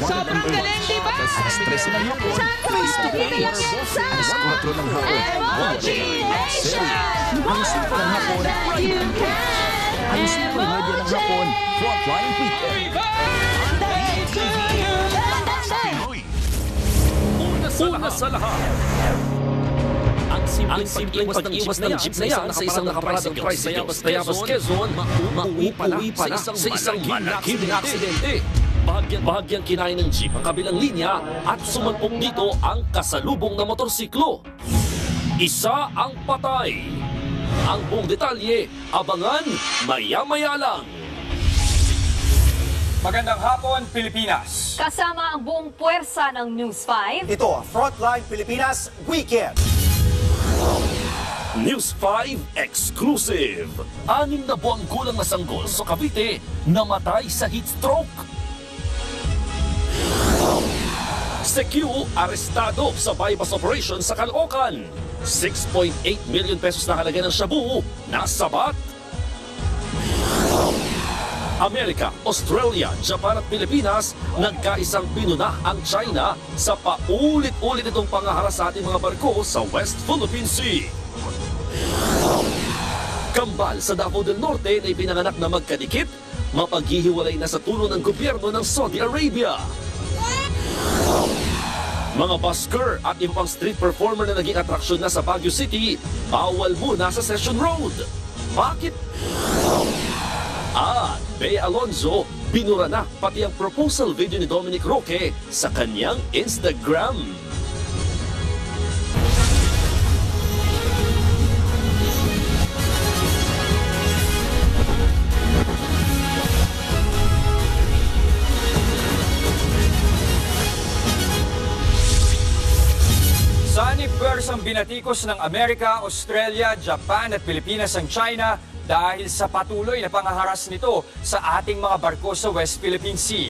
Sobrang galing, di ba? Stress na yun. Face to face. Alas 4 ng hapon. Emoji Nation! Ang simple ng hapon. You can! Ang simple media ng hapon. Frontline Weekend. Una sa lahat, ang simpleng pag-iwas ng jeep na yan sa isang nakaparadang tricycle sa Tayabas, Quezon, mauwi pa na sa isang malaking aksidente. Bahagyang kinain ng jeep ang kabilang linya at sumalpok dito ang kasalubong na motorsiklo. Isa ang patay. Ang buong detalye, abangan maya-maya lang. Magandang hapon, Pilipinas! Kasama ang buong puwersa ng News 5. Ito ang Frontline Pilipinas Weekend. News 5 Exclusive. 6 na buwang gulang na sanggol sa Cavite namatay sa heat stroke. Si Q arestado sa bypass operation sa Caloocan. 6.8 million pesos na halaga ng shabu nasabat. Amerika, Australia, Japan at Pilipinas nagkaisang pinuna ang China sa paulit-ulit itong pangaharas sa ating mga barko sa West Philippine Sea. Kambal sa Davao del Norte na ipinanganak na magkadikit, mapaghihiwalay na sa tulong ng gobyerno ng Saudi Arabia. Mga busker at iba pang street performer na naging atraksyon na sa Baguio City, bawal muna sa Session Road. Bakit? At Bea Alonzo, binura na pati ang proposal video ni Dominic Roque sa kanyang Instagram. Sanib ang binatikos ng Amerika, Australia, Japan at Pilipinas ang China dahil sa patuloy na pangaharas nito sa ating mga barko sa West Philippine Sea.